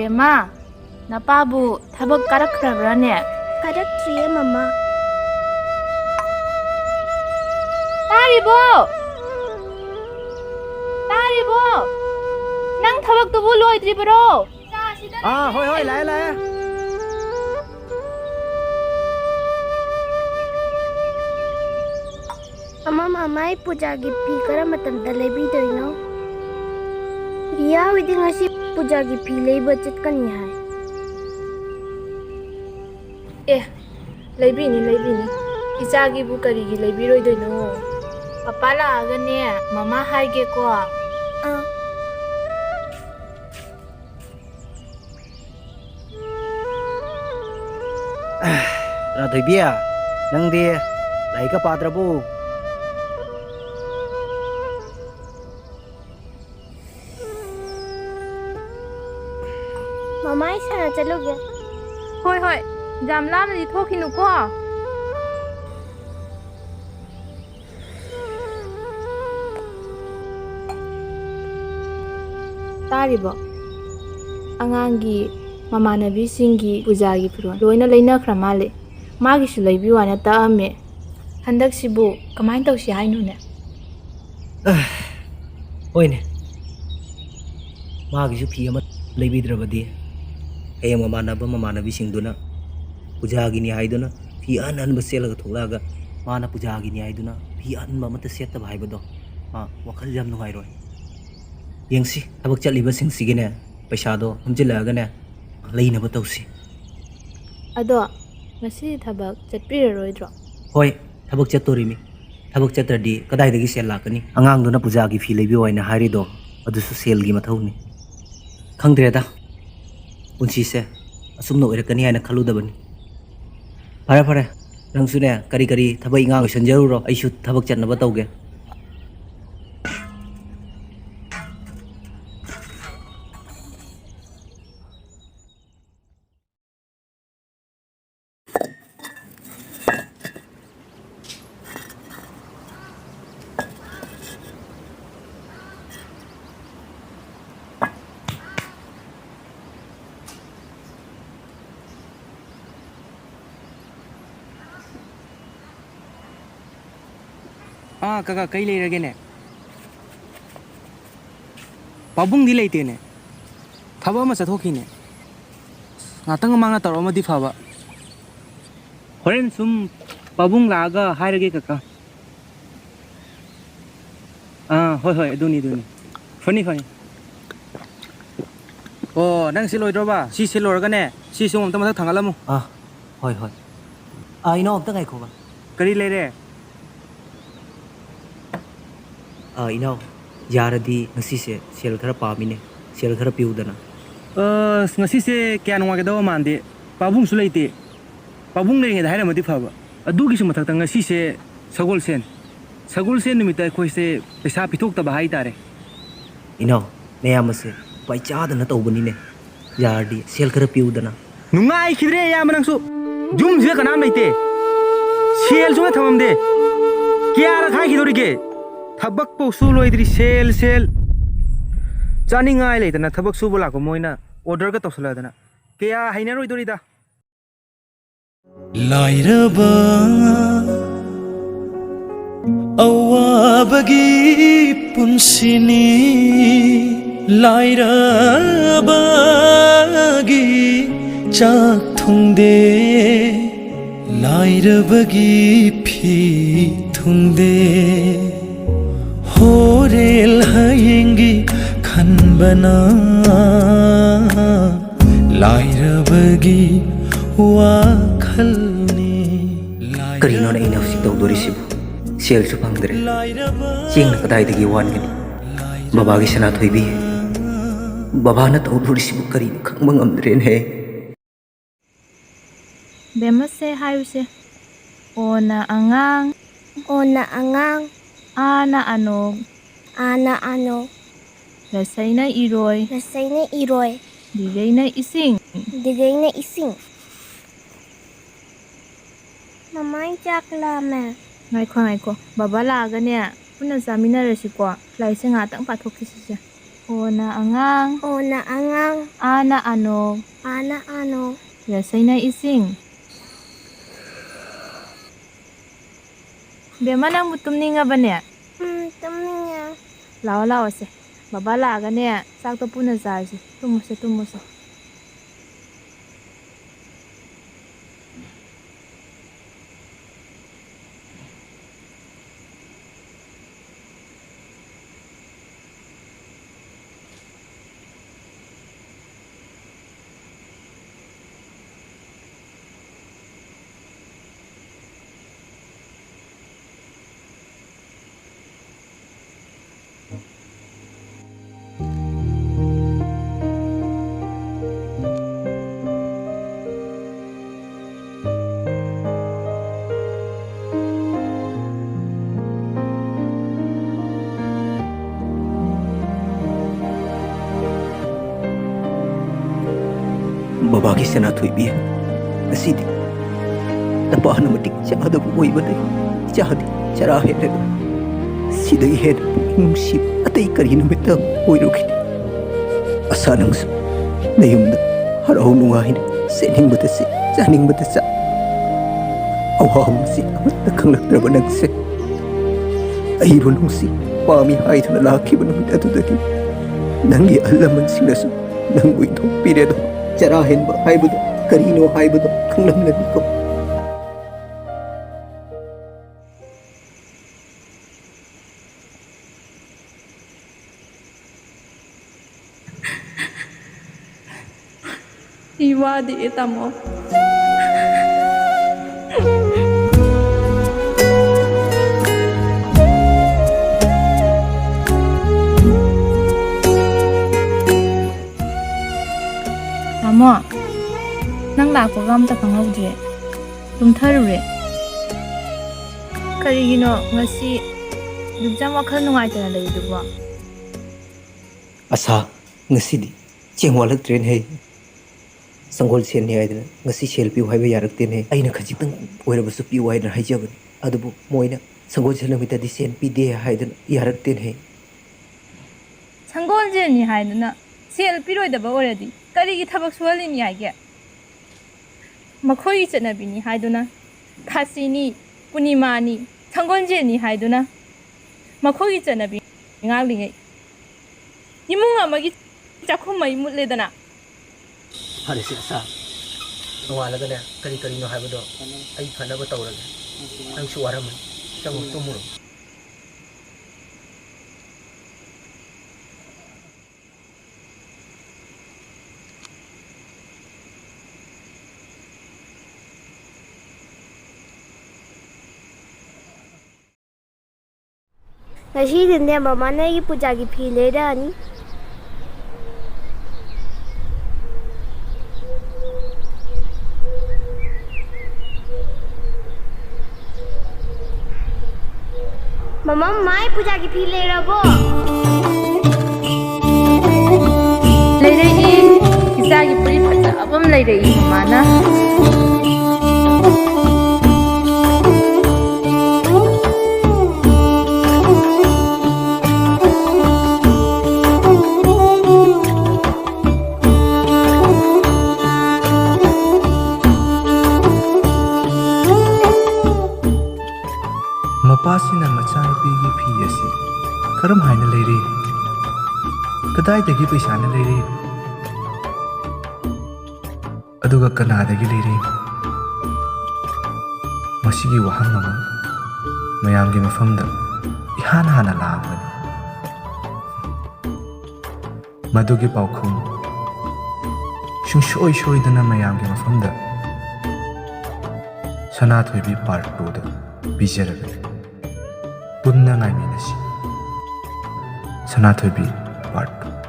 ꯕꯦꯝꯃ ꯅꯄꯥꯕꯨ ꯊꯕꯛ ꯀꯥꯔꯛꯈ꯭ꯔꯕ꯭ꯔꯥꯅꯦ? ꯀꯥꯔꯛꯇ꯭ꯔꯤꯌꯦ ꯃꯃꯥ. ꯇꯥꯔꯤꯕꯣ? ꯇꯥꯔꯤꯕꯣ? ꯅꯪ ꯊꯕꯛꯇꯨꯕꯨ ꯂꯣꯏꯗ꯭ꯔꯤꯕꯔꯣ? ꯍꯣꯏ ꯍꯣꯏ ꯂꯥꯛꯑꯦ ꯂꯥꯛꯑꯦ. ꯃꯃꯥꯏ ꯄꯨꯖꯥꯒꯤ ꯐꯤ ꯀꯔꯝꯕ ꯃꯇꯝꯗ ꯂꯩꯕꯤꯗꯣꯏꯅꯣ? ꯔꯤꯌꯥ ꯍꯣꯏꯗꯤ ꯉꯁꯤ ꯄꯨꯖꯥꯒꯤ ꯐꯤ ꯂꯩꯕ ꯆꯠꯀꯅꯤ ꯍꯥꯏ. ꯂꯩꯕꯤꯅꯤ. ꯏꯆꯥꯒꯤꯕꯨ ꯀꯔꯤꯒꯤ ꯂꯩꯕꯤꯔꯣꯏꯗꯣꯏꯅꯣ? ꯄꯄꯥ ꯂꯥꯛꯑꯒꯅꯦ ꯃꯃꯥ ꯍꯥꯏꯒꯦꯀꯣ. ꯔꯥꯙꯣꯏꯕꯤ, ꯅꯪꯗꯤ ꯂꯥꯏꯔꯤꯛꯀ ꯄꯥꯗ꯭ꯔꯕꯣ? ꯃꯃꯥ ꯑꯩ ꯁꯥꯟꯅ ꯆꯠꯂꯨꯒꯦ. ꯍꯣꯏ. ꯌꯥꯝ ꯂꯥꯞꯅꯗꯤ ꯊꯣꯛꯈꯤꯅꯨꯀꯣ. ꯇꯥꯔꯤꯕꯣ? ꯑꯉꯥꯡꯒꯤ ꯃꯃꯥꯟꯅꯕꯤꯁꯤꯡꯒꯤ ꯄꯨꯖꯥꯒꯤ ꯐꯤꯔꯣꯜ ꯂꯣꯏꯅ ꯂꯩꯅꯈ꯭ꯔ ꯃꯥꯜꯂꯦ. ꯃꯥꯒꯤꯁꯨ ꯂꯩꯕꯤꯌꯨ ꯍꯥꯏꯅ ꯇꯛꯑꯝꯃꯦ. ꯍꯟꯗꯛꯁꯤꯕꯨ ꯀꯃꯥꯏꯅ ꯇꯧꯁꯤ ꯍꯥꯏꯅꯣꯅꯦ? ꯍꯣꯏꯅꯦ. ꯃꯥꯒꯤꯁꯨ ꯐꯤ ꯑꯃ ꯂꯩꯕꯤꯗ꯭ꯔꯕꯗꯤ ꯍꯌꯦꯡ ꯃꯃꯥꯟꯅꯕꯤꯁꯤꯡꯗꯨꯅ ꯄꯨꯖꯥꯒꯤꯅꯤ ꯍꯥꯏꯗꯨꯅ ꯐꯤ ꯑꯍꯟꯕ ꯁꯦꯠꯂꯒ ꯊꯣꯛꯂꯛꯑꯒ ꯃꯥꯅ ꯄꯨꯖꯥꯒꯤꯅꯤ ꯍꯥꯏꯗꯨꯅ ꯐꯤ ꯑꯍꯟꯕ ꯑꯃꯠꯇ ꯁꯦꯠꯇꯕ ꯍꯥꯏꯕꯗꯣ ꯋꯥꯈꯜ ꯌꯥꯝ ꯅꯨꯡꯉꯥꯏꯔꯣꯏ. ꯌꯦꯡꯁꯤ, ꯊꯕꯛ ꯆꯠꯂꯤꯕꯁꯤꯡꯁꯤꯒꯤꯅꯦ ꯄꯩꯁꯥꯗꯣ ꯍꯨꯝꯖꯤꯜꯂꯛꯑꯒꯅꯦ ꯂꯩꯅꯕ ꯇꯧꯁꯤ. ꯑꯗꯣ ꯉꯁꯤꯗꯤ ꯊꯕꯛ ꯆꯠꯄꯤꯔꯔꯣꯏꯗ꯭ꯔꯣ? ꯍꯣꯏ, ꯊꯕꯛ ꯆꯠꯇꯣꯔꯤꯃꯤ. ꯊꯕꯛ ꯆꯠꯇ꯭ꯔꯗꯤ ꯀꯗꯥꯏꯗꯒꯤ ꯁꯦꯜ ꯂꯥꯛꯀꯅꯤ? ꯑꯉꯥꯡꯗꯨꯅ ꯄꯨꯖꯥꯒꯤ ꯐꯤ ꯂꯩꯕꯤꯌꯨ ꯍꯥꯏꯅ ꯍꯥꯏꯔꯤꯗꯣ ꯑꯗꯨꯁꯨ ꯁꯦꯜꯒꯤ ꯃꯊꯧꯅꯤ. ꯈꯪꯗ꯭ꯔꯦꯗ, ꯄꯨꯟꯁꯤꯁꯦ ꯑꯁꯨꯝꯅ ꯑꯣꯏꯔꯛꯀꯅꯤ ꯍꯥꯏꯅ ꯈꯜꯂꯨꯗꯕꯅꯤ. ꯐꯔꯦ, ꯅꯪꯁꯨꯅꯦ ꯀꯔꯤ ꯊꯕꯛ ꯏꯪꯈꯥꯡ ꯂꯣꯏꯁꯤꯟꯖꯔꯨꯔꯣ. ꯑꯩꯁꯨ ꯊꯕꯛ ꯆꯠꯅꯕ ꯇꯧꯒꯦ. ꯀꯀꯥ ꯀꯩ ꯂꯩꯔꯒꯦꯅꯦ? ꯄꯥꯕꯨꯡꯗꯤ ꯂꯩꯇꯦꯅꯦ. ꯊꯕꯛ ꯑꯃ ꯆꯠꯊꯣꯛꯈꯤꯅꯦ. ꯉꯥꯛꯇꯪ ꯃꯃꯥꯡꯗ ꯇꯧꯔꯛꯑꯃꯗꯤ ꯐꯕ. ꯍꯣꯔꯦꯟ ꯁꯨꯝ ꯄꯥꯕꯨꯡ ꯂꯥꯛꯑꯒ ꯍꯥꯏꯔꯒꯦ ꯀꯀꯥ. ꯍꯣꯏ ꯑꯗꯨꯅꯤ. ꯐꯅꯤ. ꯑꯣ, ꯅꯪ ꯁꯤ ꯂꯣꯏꯗ꯭ꯔꯣꯕ? ꯁꯤ ꯂꯣꯏꯔꯒꯅꯦ ꯁꯤꯁꯨ ꯑꯃꯨꯛꯇ ꯃꯊꯛ ꯊꯥꯡꯒꯠꯂꯝꯃꯨ. ꯍꯣꯏ. ꯏꯅꯥꯎ ꯑꯝꯇ ꯉꯥꯏꯈꯣꯕ. ꯀꯔꯤ ꯂꯩꯔꯦ? ꯏꯅꯥꯎ, ꯌꯥꯔꯗꯤ ꯉꯁꯤꯁꯦ ꯁꯦꯜ ꯈꯔ ꯄꯥꯝꯃꯤꯅꯦ. ꯁꯦꯜ ꯈꯔ ꯄꯤꯌꯨꯗꯅ. ꯉꯁꯤꯁꯦ ꯀꯌా ꯅꯨꯡꯉꯥꯏꯒꯗꯕ ꯃꯥꯟꯗꯦ. ꯄꯥꯕꯨꯡꯁꯨ ꯂꯩꯇꯦ. ꯄꯥꯕꯨꯡ ꯂꯩꯔꯤꯉꯩꯗ ꯍꯥꯏꯔꯝꯃꯗꯤ ꯐꯕ. ꯑꯗꯨꯒꯤꯁꯨ ꯃꯊꯛꯇ ꯉꯁꯤꯁꯦ ꯁꯒꯣꯜꯁꯦꯟ ꯅꯨꯃꯤꯠꯇ ꯑꯩꯈꯣꯏꯁꯦ ꯄꯩꯁꯥ ꯄꯤꯊꯣꯛꯇꯕ ꯍꯥꯏꯇꯥꯔꯦ. ꯏꯅꯥꯎ, ꯅꯌꯥꯝꯕꯁꯦ ꯎꯄꯥꯏ ꯆꯥꯗꯅ ꯇꯧꯕꯅꯤꯅꯦ. ꯌꯥꯔꯗꯤ ꯁꯦꯜ ꯈꯔ ꯄꯤꯌꯨꯗꯅ. ꯅꯨꯡꯉꯥꯏꯈꯤꯗ꯭ꯔꯦ ꯏꯌꯥꯝꯕ ꯅꯪꯁꯨ. ꯌꯨꯝꯁꯤꯗ ꯀꯅꯥꯝ ꯂꯩꯇꯦ. ꯁꯦꯜꯁꯨ ꯊꯝꯃꯝꯗꯦ. ꯀꯌꯥꯔꯛ ꯍꯥꯏꯈꯤꯗꯧꯔꯤꯒꯦ? ꯊꯕꯛꯄꯧꯁꯨ ꯂꯣꯏꯗ꯭ꯔꯤ ꯁꯦꯜ. ꯆꯥꯅꯤꯡꯉꯥꯏ ꯂꯩꯇꯅ ꯊꯕꯛ ꯁꯨꯕ ꯂꯥꯛꯄ ꯃꯣꯏꯅ ꯑꯣꯔꯗꯔꯒ ꯇꯧꯁꯜꯂꯗꯅ ꯀꯌꯥ ꯍꯩꯅꯔꯣꯏꯗꯣꯔꯤꯗ. ꯂꯥꯏꯔꯕ ꯑꯋꯥꯕꯒꯤ ꯄꯨꯟꯁꯤꯅꯤ, ꯂꯥꯏꯔꯕꯒꯤ ꯆꯥꯛ ꯊꯨꯡꯗꯦ, ꯂꯥꯏꯔꯕꯒꯤ ꯐꯤ ꯊꯨꯡꯗꯦ. ꯍꯣꯔꯦꯜ ꯍꯌꯦꯡꯒꯤ ꯈꯟꯕꯅ ꯂꯥꯏꯔꯕꯒꯤ ꯋꯥꯈꯜꯅꯤ. ꯀꯔꯤꯅꯣꯅꯦ ꯑꯩꯅ ꯍꯧꯖꯤꯛ ꯇꯧꯗꯣꯔꯤꯁꯤꯕꯨ? ꯁꯦꯜꯁꯨ ꯐꯪꯗ꯭ꯔꯦ. ꯆꯦꯡꯅ ꯀꯗꯥꯏꯗꯒꯤ ꯋꯥꯟꯒꯅꯤ? ꯕꯕꯥꯒꯤ ꯁꯅꯥꯊꯣꯏꯕꯤ, ꯕꯕꯥꯅ ꯇꯧꯗꯣꯔꯤꯁꯤꯕꯨ ꯀꯔꯤꯅꯣ ꯈꯪꯕ ꯉꯝꯗ꯭ꯔꯦꯅꯦ. ꯕꯦꯝꯃꯁꯦ ꯍꯥꯏꯌꯨꯁꯦ. ꯑꯣꯅ ꯑꯉꯥꯡ, ꯑꯥꯅ ꯑꯅꯣꯛ, ꯔꯁꯩꯅ ꯏꯔꯣꯏ, ꯗꯤꯔꯩꯅ ꯏꯁꯤꯡ. ꯃꯃꯥꯏ ꯆꯥꯛ ꯂꯥꯝꯃꯦ. ꯉꯥꯏꯈꯣ. ꯕꯕꯥ ꯂꯥꯛꯑꯒꯅꯦ ꯄꯨꯟꯅ ꯆꯥꯃꯤꯟꯅꯔꯁꯤꯀꯣ. ꯂꯥꯏꯔꯤꯛꯁꯦ ꯉꯥꯛꯇꯪ ꯄꯥꯊꯣꯛꯈꯤꯁꯤꯁꯦ. O na angang. O na angang. A na anog. A na ano. Yasay na ising. Bema nang mutumni nga ba niya? Tumninga. Lao lao se. Baba laaga niya. Sakto po na sarsi. Tumusa. Babagi Sanatoybi, Nasidi, Napana Matik Chada Boybade, Chadi, Charahead, Sida head, Ship, a taker in a metal, Oirukit, Asanangs, Nayum, Harahunuain, sending but the sick, standing but the sa. Awam si, the Kangatrabanak said. Ayron si, Pami hide to the lucky one with Atudaki. Nangi Alaman Sinas, Nanguito, period. Charahin ba haibado, karino haibado, kanglamnan ko. Iwadi ita mo. Amo, nang lakwaga amta khanghaudre. Tumtharure. Karigino ngasi dubjam wakhal nungaitana leiduba. Asa, ngasidi, chengwalak train hai. Sanggol sen ni aidana, ngasi selfie haiba yarakten hai. Aina khajitang oirabasu pi waidana haijabani. Adubu moina sanggol selamita di sen pi de haidana yarakten hai. Sanggol jeni haidana selfie roidaba oradi. Karigi thabak suhalini haige. Makhoi chatnabini haiduna khasini punimani sanggoljeni haiduna makhoi chatnabi ngaklingai imung amagi chakhumai mutledana Hari sisa, nungalaga na kari-kari no haibado, ay fanaba tawraga. Ang suwaraman, chango tumuro. Ngasidinne mamana gi pujagi phi lerani. Mama mai pujagi phi lerabo. Leirei isagi puri phata abam leirei mamana Mapasina machanupigi phi asi karam haina leiri kadai paisa na leiri aduga kanadagi leiri masigi wahang ama mayamgi mafamda ihana hana laabani madugi paukhum shungshoi shoidana mayamgi mafamda Sanathoibi part 2 da bijaraga punna ngai minasi Sanathoibi part 2